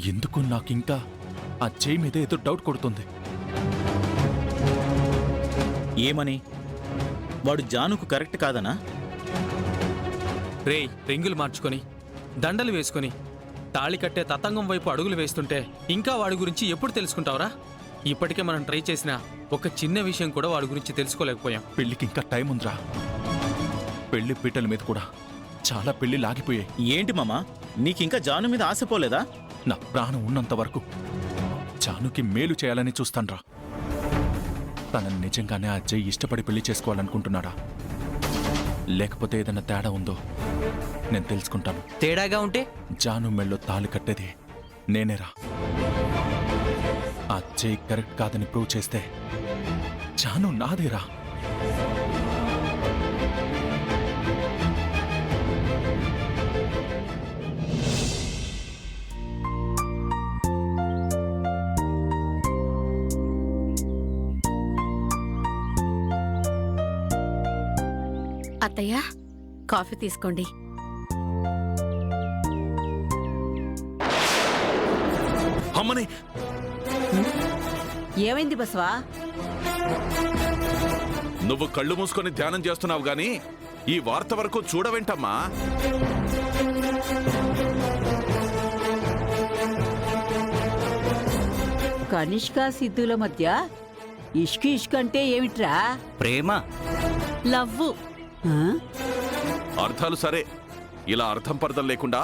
ఎందుకు నాకింకా ఆ చేయి మీద ఏదో డౌట్ కొడుతుంది. ఏమని? వాడు జానుకు కరెక్ట్ కాదనా? రేయ్, రింగులు మార్చుకొని దండలు వేసుకొని తాళి కట్టే తతంగం వైపు అడుగులు వేస్తుంటే ఇంకా వాడి గురించి ఎప్పుడు తెలుసుకుంటావురా? ఇప్పటికే మనం ట్రై చేసిన ఒక చిన్న విషయం కూడా వాడి గురించి తెలుసుకోలేకపోయాం. పెళ్లికి ఇంకా టైం ఉందిరా. పెళ్లి పీటల మీద కూడా చాలా పెళ్లి లాగిపోయాయి. ఏంటి మామా, నీకింకా జాను మీద ఆశపోలేదా? నా ప్రాణం ఉన్నంత వరకు జానుకి మేలు చేయాలని చూస్తాన్రా. తనని నిజంగానే ఆ జై ఇష్టపడి పెళ్లి చేసుకోవాలనుకుంటున్నాడా, లేకపోతే ఏదైనా తేడా ఉందో నేను తెలుసుకుంటాను. తేడాగా ఉంటే జాను మెళ్ళో తాళి కట్టేది నేనేరా. ఆ జై కరెక్ట్ కాదని ప్రూవ్ చేస్తే జాను నాదేరా. అత్తయ్య, కాఫీ తీసుకోండి. అమ్మని, ఏమైంది బసవా? నువ్వు కళ్ళు మూసుకొని ధ్యానం చేస్తున్నావు గాని ఈ వార్త వరకు చూడవేంటమ్మా? కనిష్క సిద్ధుల మధ్య ఇష్క్ ఇష్క్ అంటే ఏమిట్రా? ప్రేమ, లవ్వు. ఆ? అర్థాలు సరే, ఇలా అర్థం పర్థం లేకుండా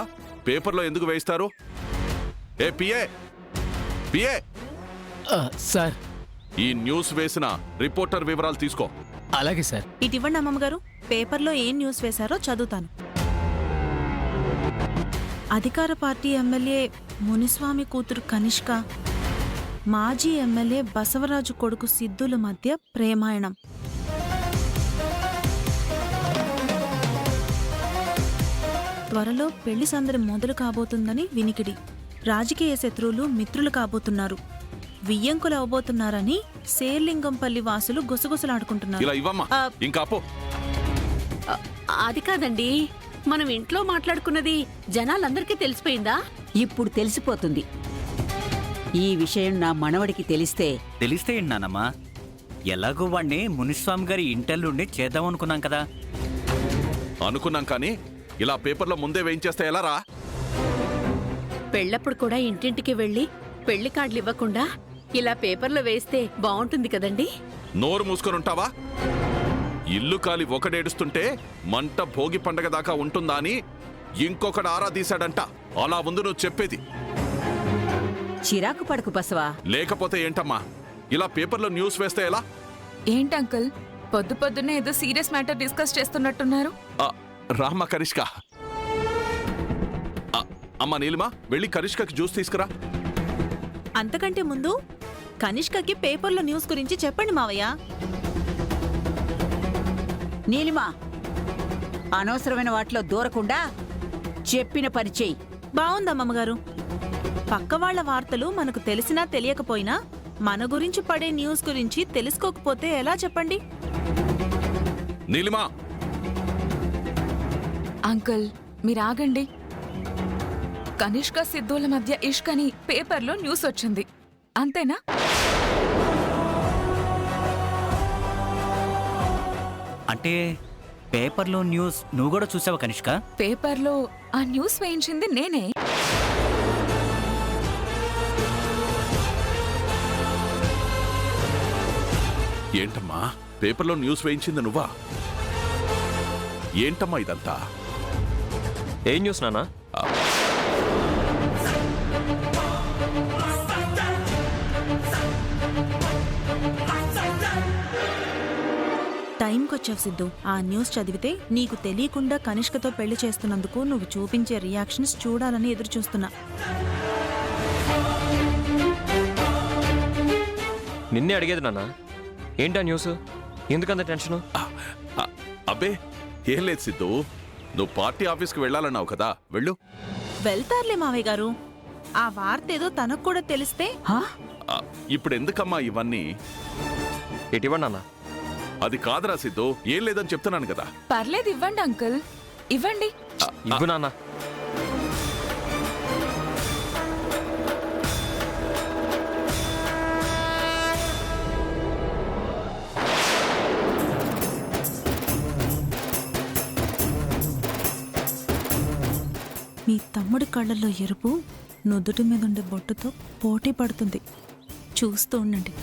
పేపర్లో ఎందుకు వేయిస్తారు? ఏ పిఏ పిఏ, సార్. ఈ న్యూస్ వేసిన రిపోర్టర్ వివరాలు తీసుకో. అలాగే సార్. ఇటివ్వండి అమ్మమ్మగారు, పేపర్లో ఏం న్యూస్ వేశారో చదువుతాను. అధికార పార్టీ ఎమ్మెల్యే మునిస్వామి కూతురు కనిష్క, మాజీ ఎమ్మెల్యే బసవరాజు కొడుకు సిద్ధుల మధ్య ప్రేమాయణం. త్వరలో పెళ్లి సందడి మొదలు కాబోతుందని వినికిడి. రాజకీయ శత్రువులు మిత్రులు కాబోతున్నారు. వియ్యంకులు అవబోతున్నారని శేర్లింగంపల్లి వాసులు గుసగుసలాడుకుంటున్నారు. ఇలా ఇవ్వమ్మా, ఇంకా అపో. అది కాదండి, మనం ఇంట్లో మాట్లాడుకున్నది జనాలందరికీ తెలిసిపోయిందా? ఇప్పుడు తెలిసిపోతుంది. ఈ విషయం నా మనవడికి తెలిస్తే తెలిస్తే ఏంటి నానమ్మా? ఎలాగో వాణ్ణి మునిస్వామి గారి ఇంటెల్లుండి చేద్దామనుకున్నాం కదా. అనుకున్నాం కానీ ఇలా పేపర్లో ముందే వేయించేస్తే ఎలా రా? పెళ్ళప్పుడు కూడా ఇంటింటికి వెళ్ళి పెళ్లి కార్డులు ఇవ్వకుండా ఇలా పేపర్లో వేస్తే బాగుంటుంది కదండి. నోరు మూసుకొని ఉంటావా? ఇల్లు కాలి ఒకడేడుస్తుంటే మంట భోగి పండగ దాకా ఉంటుందా అని ఇంకొకడు ఆరా తీశాడంట. అలా ముందు నువ్వు చెప్పేది. చిరాకు పడకు బసవా. లేకపోతే ఏంటమ్మా, ఇలా పేపర్లో న్యూస్ వేస్తే ఎలా? ఏంటి అంకుల్, పొద్దు పొద్దున్నే ఏదో సీరియస్ మ్యాటర్ డిస్కస్ చేస్తున్నట్టున్నారు? రామ్మ కనిష్క. అమ్మా నీలిమా, వెళ్ళి కనిష్కకి జ్యూస్ తీసుకురా. అంతకంటే ముందు కనిష్కకి పేపర్లో న్యూస్ గురించి చెప్పండి మావయ్య. నీలిమా, అనవసరమైన వాటిలో దూరకుండా చెప్పిన పని చెయ్యి. బావుందమ్మమ్మగారు. పక్క వాళ్ల వార్తలు మనకు తెలిసినా తెలియకపోయినా మన గురించి పడే న్యూస్ గురించి తెలుసుకోకపోతే ఎలా చెప్పండి? నీలిమా. అంకుల్, మీరు ఆగండి. కనిష్క సిద్ధుల మధ్య ఇష్క్ అని పేపర్లో న్యూస్ వచ్చింది, అంతేనా? అంటే పేపర్లో న్యూస్ నువ్వు కూడా చూసావా కనిష్క? పేపర్లో ఆ న్యూస్ వేయించింది నేనే. ఏంటమ్మా, పేపర్లో న్యూస్ వేయించింది నువ్వా? ఏంటమ్మా ఇదంతా? ఏ న్యూస్ నానా? టైంకొచ్చావు సిద్ధు. ఆ న్యూస్ చదివితే నీకు తెలియకుండా కనిష్కతో పెళ్లి చేస్తున్నందుకు నువ్వు చూపించే రియాక్షన్స్ చూడాలని ఎదురు చూస్తున్నా. నిన్నే అడిగేది నాన్న, ఏంటా న్యూస్? ఎందుకంత టెన్షను? అబ్బే ఏం లేదు సిద్ధు, నువ్వు పార్టీ ఆఫీస్కి వెళ్ళాలన్నావు కదా, వెళ్ళు. వెళ్తారులే మావయ్య గారు. ఆ వార్త ఏదో తనకు కూడా తెలిస్తే. ఇప్పుడు ఎందుకమ్మా ఇవన్నీ? ఇటీవండి నాన్న. అది కాదురా సిద్ధు, ఏం లేదని చెప్తున్నాను కదా. పర్లేదు, ఇవ్వండి అంకుల్, ఇవ్వండి. ఇవ్వు నాన్న. మీ తమ్ముడి కళ్ళల్లో ఎరుపు నుదుటి మీదుండే బొట్టుతో పోటీ పడుతుంది. చూస్తూ ఉండండి.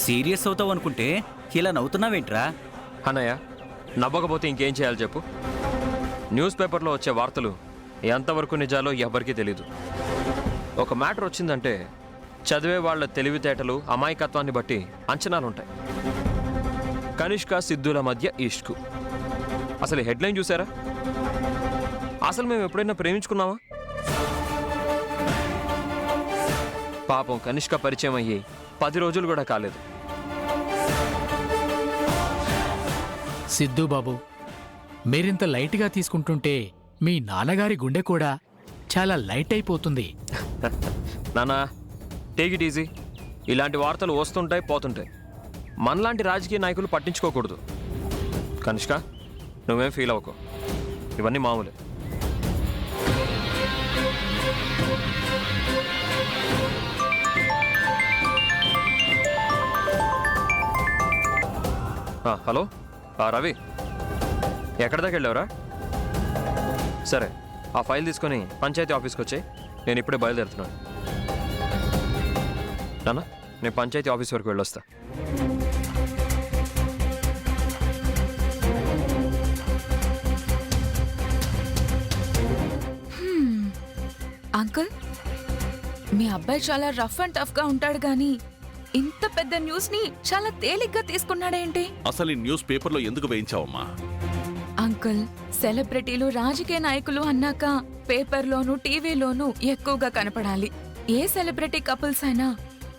సీరియస్ అవుతావు అనుకుంటే ఇలా నవ్వుతున్నావేంట్రా? అన్నయ్య నవ్వకపోతే ఇంకేం చేయాలి చెప్పు. న్యూస్ పేపర్లో వచ్చే వార్తలు ఎంతవరకు నిజాలో ఎవరికీ తెలీదు. ఒక మ్యాటర్ వచ్చిందంటే చదివే వాళ్ళ తెలివితేటలు అమాయకత్వాన్ని బట్టి అంచనాలుంటాయి. కనిష్క సిద్ధుల మధ్య ఇష్కు. అసలు హెడ్లైన్ చూసారా? అసలు మేము ఎప్పుడైనా ప్రేమించుకున్నామా? పాపం కనిష్క పరిచయం అయ్యి 10 రోజులు కూడా కాలేదు. సిద్ధు బాబు, మీరింత లైట్గా తీసుకుంటుంటే మీ నాన్నగారి గుండె కూడా చాలా లైట్ అయిపోతుంది. నానా టేక్ ఇట్ ఈజీ. ఇలాంటి వార్తలు వస్తుంటాయి పోతుంటాయి. మనలాంటి రాజకీయ నాయకులు పట్టించుకోకూడదు. కనిష్క నువ్వేం ఫీల్ అవ్వకు, ఇవన్నీ మామూలే. హలో రవి, ఎక్కడి దాకా వెళ్ళావురా? సరే, ఆ ఫైల్ తీసుకొని పంచాయతీ ఆఫీస్కి వచ్చాయి. నేను ఇప్పుడే బయలుదేరుతున్నాను. నాన్న నేను పంచాయతీ ఆఫీస్ వరకు వెళ్ళొస్తా. అంకుల్, మీ అబ్బాయి చాలా రఫ్ అండ్ టఫ్ గా ఉంటాడు గాని ఇంత పెద్ద న్యూస్ ని చాలా తేలిగ్గా తీసుకున్నాడేంటి? అసలు ఈ న్యూస్ పేపర్లో ఎందుకు వేయించావమ్మా? అంకుల్, సెలబ్రిటీలు రాజకీయ నాయకులు అన్నాక పేపర్లోనూ టీవీలోనూ ఎక్కువగా కనపడాలి. ఏ సెలబ్రిటీ కపుల్స్ అయినా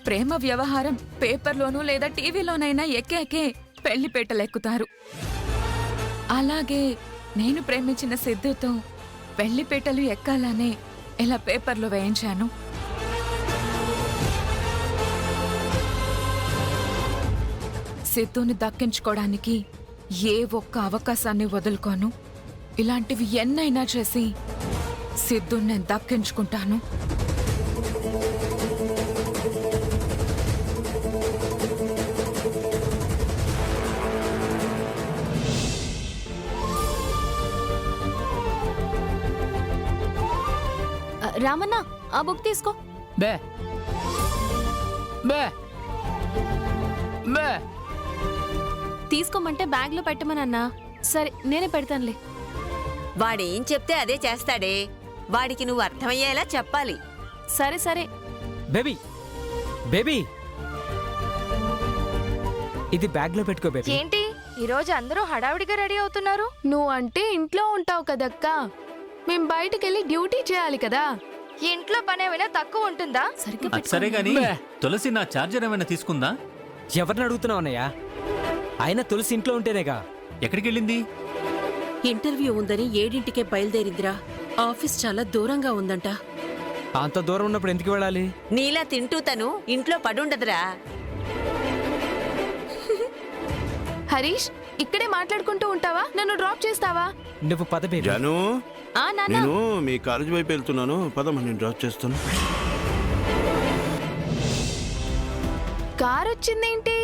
ప్రేమ వ్యవహారం పేపర్లోనూ లేదా టీవీలోనైనా ఎక్కే పెళ్లిపేటలెక్కుతారు. అలాగే నేను ప్రేమించిన సిద్ధుతో పెళ్లిపేటలు ఎక్కాలనే ఇలా పేపర్లో వేయించాను. సిద్ధుని దక్కించుకోవడానికి ఏ ఒక్క అవకాశాన్ని వదులుకోను. ఇలాంటివి ఎన్నైనా చేసి సిద్ధుని నేను దక్కించుకుంటాను. రామన్న, ఆ బుక్ తీసుకో. బే బే బే తీసుకోమంటే బ్యాగ్ లో పెట్టమనన్నా. సరే నేనే పెడతానులే. వాడేం చెప్తే అదే చేస్తాడే. వాడికి నువ్వు అర్థమయ్యేలా చెప్పాలి. సరే సరే. బేబీ బేబీ, ఇది బ్యాగ్ లో పెట్టుకో బేబీ. ఏంటి ఈరోజు అందరూ హడావిడిగా రెడీ అవుతున్నారు? నువ్వు అంటే ఇంట్లో ఉంటావు కదక్కా, మేం బయటకెళ్ళి డ్యూటీ చేయాలి కదా. ఇంట్లో పని ఏమైనా తక్కువ ఉంటుందా? సరే గాని తులసి నా చార్జర్ ఏమైనా తీసుకుందా? ఎవరిని అడుగుతున్నావు అన్నయ్య? ఆయన తులసి ఇంట్లో ఉంటేనేగా. ఎక్కడికి వెళ్ళింది? ఇంటర్వ్యూ ఉందని 7ంటికే బయలుదేరిందిరా. ఆఫీస్ చాలా దూరంగా ఉందంట. అంత దూరం ఉన్నప్పుడు ఎందుకు వెళ్ళాలి? నీలా తింటూ తను ఇంట్లో పడుండదురా. హరీష్, ఇక్కడే మాట్లాడుకుంటూ ఉంటావా? నన్ను డ్రాప్ చేస్తావా? నువ్వు పద బేబీ. జాను, నాన్న, నేను మీ కాలేజ్ వైపు వెళ్తున్నాను, పదమ్మా నేను డ్రాప్ చేస్తాను. కార్ వచ్చిందేంటి?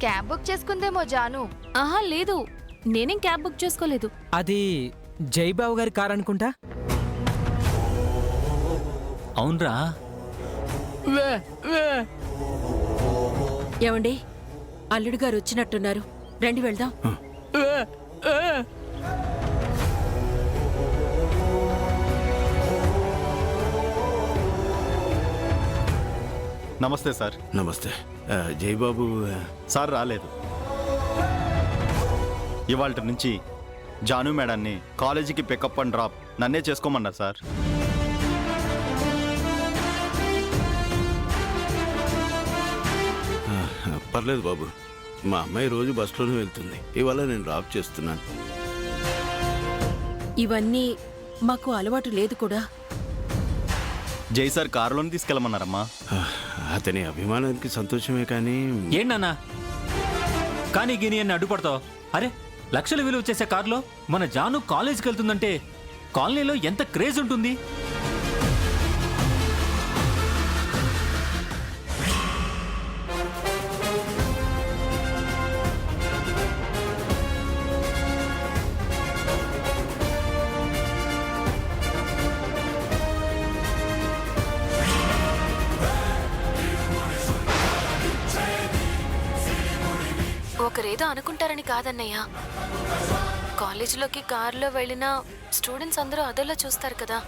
క్యాబ్ బుక్ చేసుకుందేమో జాను. ఆహా లేదు, నేనేం క్యాబ్ బుక్ చేసుకోలేదు. అది జైబాబు గారి కార్ అనుకుంటా. అవునరా. ఏమండి, అల్లుడు గారు వచ్చినట్టున్నారు, రండి వెళ్దాం. నమస్తే సార్. నమస్తే. జైబాబు సార్ రాలేదు. ఇవాళ నుంచి జాను మేడాన్ని కాలేజీకి పికప్ అండ్ డ్రాప్ నన్నే చేసుకోమన్నారు సార్. పర్లేదు బాబు, మా అమ్మాయి రోజు బస్సులోనే వెళ్తుంది, ఇవాళ నేను డ్రాప్ చేస్తున్నాను. ఇవన్నీ మాకు అలవాటు లేదు కూడా. జై సార్ కారులోనే తీసుకెళ్ళమన్నారమ్మా. అతని అభిమానానికి సంతోషమే కానీ ఏంటన్నా కానీ గిని అని అడ్డుపడతావు? అరే లక్షలు విలువ చేసే కారులో మన జాను కాలేజీకి వెళ్తుందంటే కాలనీలో ఎంత క్రేజ్ ఉంటుంది. ఒకరేదో అనుకుంటారని కాదన్నయ్య. కాలేజీలోకి కారులో వెళ్ళిన స్టూడెంట్స్ అందరూ అదోలా చూస్తారు కదా.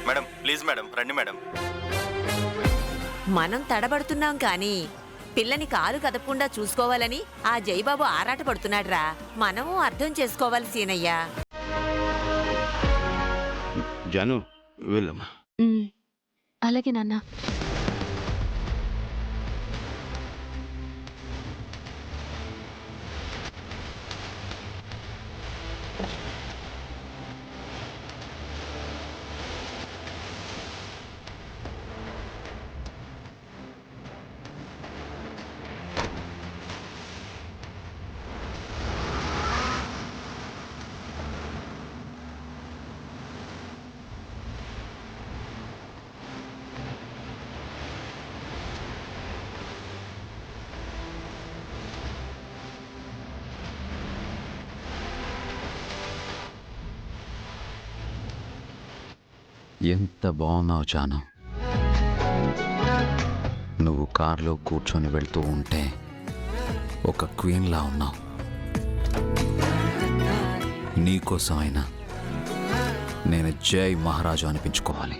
మేడం ప్లీజ్ మేడం రండి మేడం. మనం తడబడుతున్నాం కానీ పిల్లని కాలు కదపకుండా చూసుకోవాలని ఆ జయబాబు ఆరాటపడుతున్నాడ్రా. మనము అర్థం చేసుకోవాలి సీనయ్యా. జాను వెళ్ళమ్మా. అలాగే నాన్న. ఎంత బాగున్నావు జాను. నువ్వు కారులో కూర్చొని వెళ్తూ ఉంటే ఒక క్వీన్లా ఉన్నావు. నీకోసం అయినా నేను జై మహారాజు అనిపించుకోవాలి.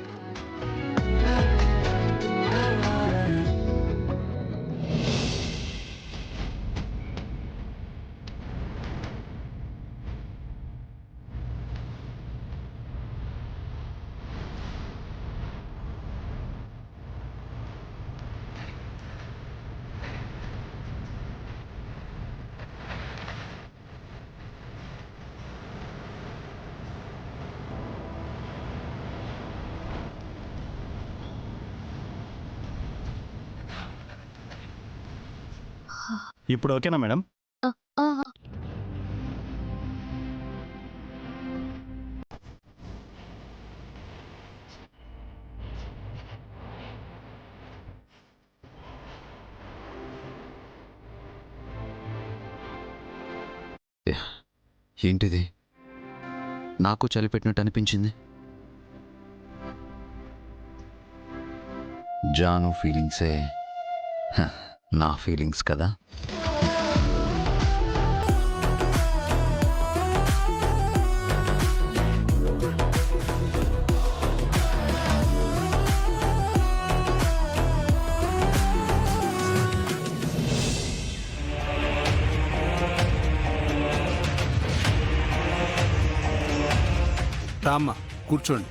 ఇప్పుడు ఓకేనా మేడం? ఏంటిది? నాకు చలి పెట్టినట్టు అనిపించింది. జాను ఫీలింగ్సే నా ఫీలింగ్స్ కదా. రామ్మా కూర్చోండి.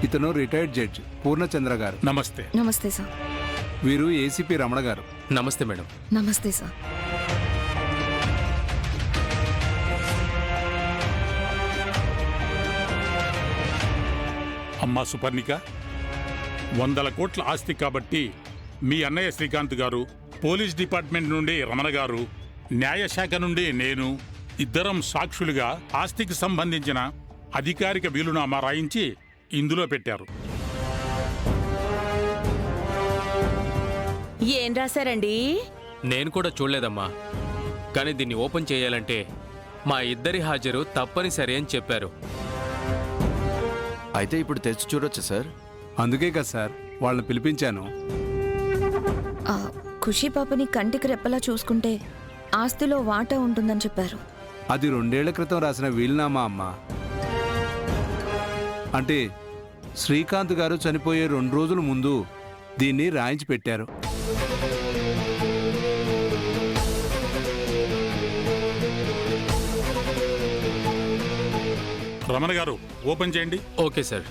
ఇతను రిటైర్డ్ జడ్జి పూర్ణచంద్ర గారు. నమస్తే. నమస్తే సార్. వీరు ఏసీపీ రమణ గారు. నమస్తే మేడం. నమస్తే సార్. అమ్మా సుపర్ణిక, 100 కోట్ల ఆస్తి కాబట్టి మీ అన్నయ్య శ్రీకాంత్ గారు, పోలీస్ డిపార్ట్మెంట్ నుండి రమణ గారు, న్యాయశాఖ నుండి నేను ఇద్దరం సాక్షులుగా ఆస్తికి సంబంధించిన అధికారిక వీలునామా రాయించి ఇందులో పెట్టారు. ఏం రాశారండి? నేను కూడా చూడలేదమ్మా, కానీ దీన్ని ఓపెన్ చేయాలంటే మా ఇద్దరి హాజరు తప్పనిసరి అని చెప్పారు. అయితే ఇప్పుడు తెచ్చి చూడొచ్చు సార్. అందుకే కదా సార్ వాళ్ళని పిలిపించాను. ఖుషి పాపని కంటికి రెప్పలా చూసుకుంటే ఆస్తిలో వాటా ఉంటుందని చెప్పారు. అది 2 ఏళ్ల క్రితం రాసిన వీలునామా అమ్మా. అంటే శ్రీకాంత్ గారు చనిపోయే 2 రోజుల ముందు దీన్ని రాయించి పెట్టారు. రమణ గారు ఓపెన్ చేయండి. Okay sir.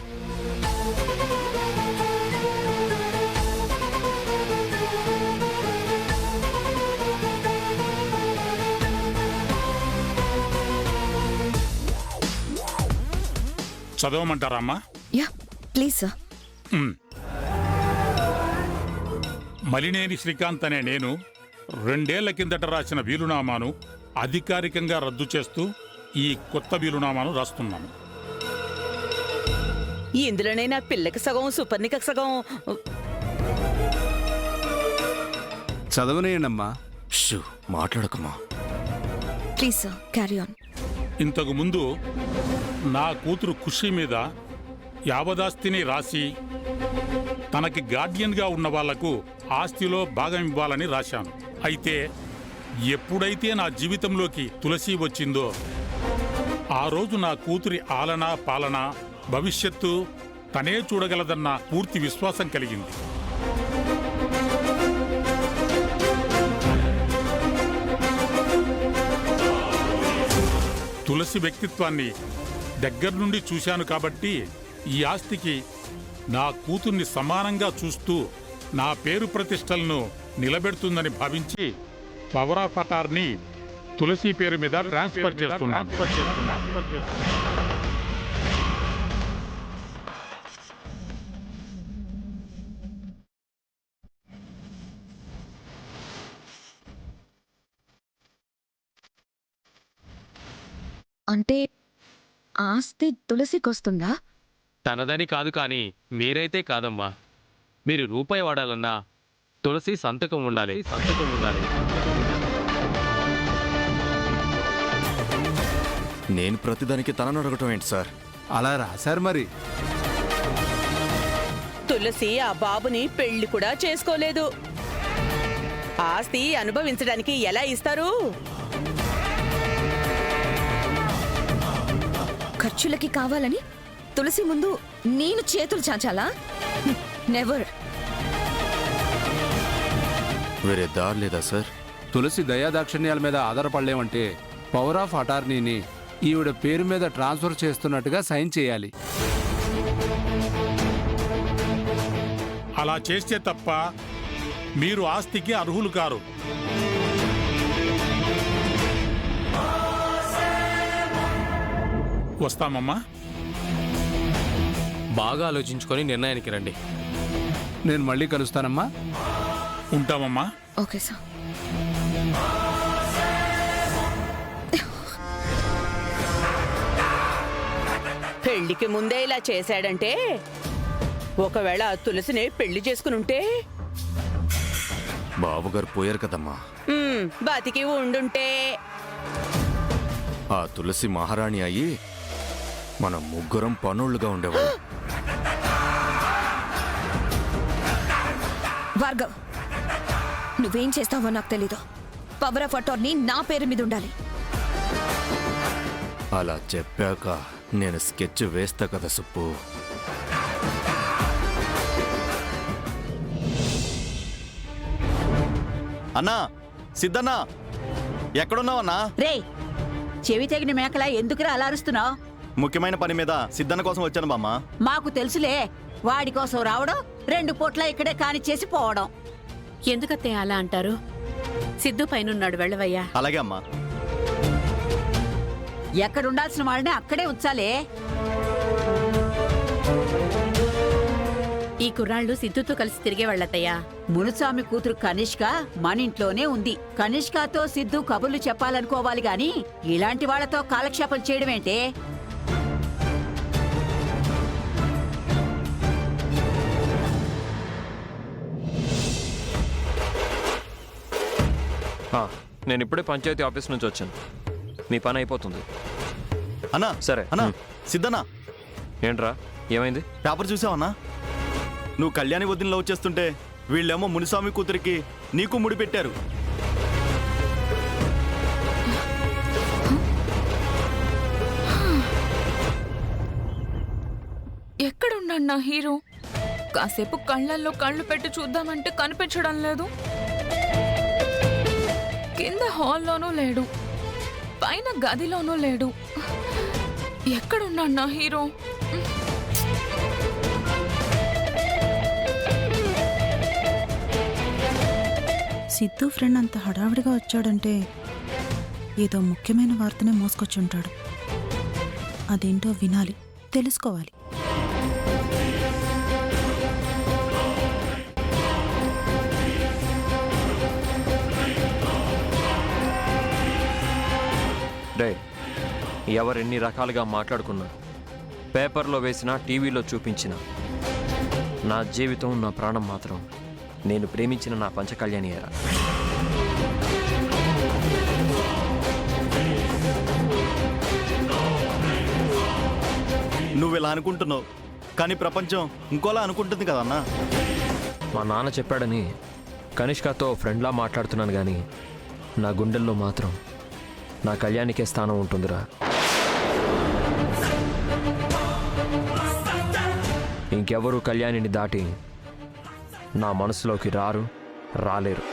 చదవమంటారా అమ్మా? Yeah please sir. Malineni Srikanth అనే నేను 2 ఏళ్ల కిందట రాసిన వీలునామాను అధికారికంగా రద్దు చేస్తూ ఈ కొత్త వీలునామాను రాస్తున్నాను. ఇందులోనైనా పిల్లకి సగం సుపర్ణికకు సగం. చదవనేయండమ్మా. మాట్లాడకమ్మా. Please sir carry on. ఇంతకు ముందు నా కూతురు ఖుషి మీద యావదాస్తిని రాసి తనకి గార్డియన్గా ఉన్న వాళ్లకు ఆస్తిలో భాగం ఇవ్వాలని రాశాను. అయితే ఎప్పుడైతే నా జీవితంలోకి తులసి వచ్చిందో ఆ రోజు నా కూతురి ఆలన పాలన భవిష్యత్తు తనే చూడగలదన్న పూర్తి విశ్వాసం కలిగింది. తులసి వ్యక్తిత్వాన్ని దగ్గర నుండి చూశాను కాబట్టి ఈ ఆస్తికి నా కూతుర్ని సమానంగా చూస్తూ నా పేరు ప్రతిష్టలను నిలబెడుతుందని భావించి పవర్ ఆఫ్ అటార్నీ తులసి పేరు మీద ట్రాన్స్ఫర్ చేస్తున్నాను. అంటే ఆస్తి తులసికొస్తుందా? తనదని కాదు కానీ మీరైతే కాదమ్మా. మీరు రూపాయి వాడాలన్నా తులసి సంతకం ఉండాలి. నేను ప్రతిదానికి తనను అడగటం ఏంటి సార్? అలా రాశారు మరి. తులసి ఆ బాబుని పెళ్లి కూడా చేసుకోలేదు. ఆస్తి అనుభవించడానికి ఎలా ఇస్తారు? ఖర్చులకి కావాలని తులసి ముందు నేను చేతులు చాచాలా? నెవర్. వేరే దారి లేదా సార్? తులసి దయాదాక్షిణ్యాల మీద ఆధారపడలేమంటే పవర్ ఆఫ్ అటార్నీని ఈవిడ పేరు మీద ట్రాన్స్ఫర్ చేస్తున్నట్టుగా సైన్ చేయాలి. అలా చేస్తే తప్ప మీరు ఆస్తికి అర్హులు కారు. వస్తామమ్మా. బాగా ఆలోచించుకొని నిర్ణయానికి రండి. నేను మళ్ళీ కలుస్తానమ్మా. ఉంటామమ్మా. Okay sir. పెళ్లికి ముందే ఇలా చేశాడంటే ఒకవేళ తులసిని పెళ్లి చేసుకుని ఉంటే బావగారు పోయారు కదమ్మా. బతికి ఉండుంటే ఆ తులసి మహారాణి అయ్యి మనం ముగ్గురం పనులుగా ఉండేవాళ్ళం. భార్గవ్, నువ్వేం చేస్తావో నాకు తెలీదు. పవర్ ఆఫ్ అటార్నీ నా పేరు మీద ఉండాలి. అలా చెప్పాక నేను స్కెచ్ వేస్తా కదా సుప్పు. అన్నా, సిద్ధన్నా, ఎక్కడున్నావన్నా? రే, చెవి తెగిన మేకలా ఎందుకురా అలా అరుస్తున్నావు? ముఖ్యమైన పని మీద సిద్ధన్న కోసం వచ్చాను బామ్మ. మాకు తెలుసులే, వాడి కోసం రావడం, 2 పూట్ల ఇక్కడే కానిచ్చేసి పోవడం. ఎందుకత్తే అలా అంటారు? సిద్ధు పైనున్నాడు, వెళ్ళవయ్యా. అలాగే అమ్మా. ఎక్కడుండాల్సిన వాళ్ళని అక్కడే ఉంచాలే. ఈ కుర్రాళ్ళు సిద్ధుతో కలిసి తిరిగే వాళ్ళత్తయ్యా. మునుస్వామి కూతురు కనిష్క మన ఇంట్లోనే ఉంది. కనిష్కతో సిద్ధు కబుర్లు చెప్పాలనుకోవాలి గాని ఇలాంటి వాళ్లతో కాలక్షేపం చేయడమేంటే? నేను ఇప్పుడే పంచాయతీ ఆఫీస్ నుంచి వచ్చాను. మీ పని అయిపోతుంది. అన్నా సరే. అన్నా, సిద్ధన్నా. ఏంట్రా, ఏమైంది? పేపర్ చూసావన్నా? నువ్వు కళ్యాణి వదిన లవ్ చేస్తుంటే వీళ్ళేమో మునిస్వామి కూతురికి నీకు ముడి పెట్టారు. ఎక్కడున్నాడు నా హీరో? కాసేపు కళ్ళల్లో కళ్ళు పెట్టి చూద్దామంటే కనిపించడం లేదు. కింద హాల్లోనూ లేడు, పైన గదిలోనూ లేడు. ఎక్కడున్నాడు నా హీరో? సిద్ధు ఫ్రెండ్ అంత హడావిడిగా వచ్చాడంటే ఏదో ముఖ్యమైన వార్తనే మోసుకొచ్చుంటాడు. అదేంటో వినాలి. తెలుసుకోవాలి. డే ఎవరెన్ని రకాలుగా మాట్లాడుకున్నా, పేపర్లో వేసినా టీవీలో చూపించిన నా జీవితం, నా ప్రాణం మాత్రం నేను ప్రేమించిన నా పంచకళ్యాణియరా. నువ్వు ఇలా అనుకుంటున్నావు, కానీ ప్రపంచం ఇంకోలా అనుకుంటుంది కదన్నా. మా నాన్న చెప్పాడని కనిష్కతో ఫ్రెండ్లా మాట్లాడుతున్నాను, కానీ నా గుండెల్లో మాత్రం నా కళ్యాణికే స్థానం ఉంటుందిరా. ఇంకెవరూ కళ్యాణిని దాటి నా మనసులోకి రాలేరు.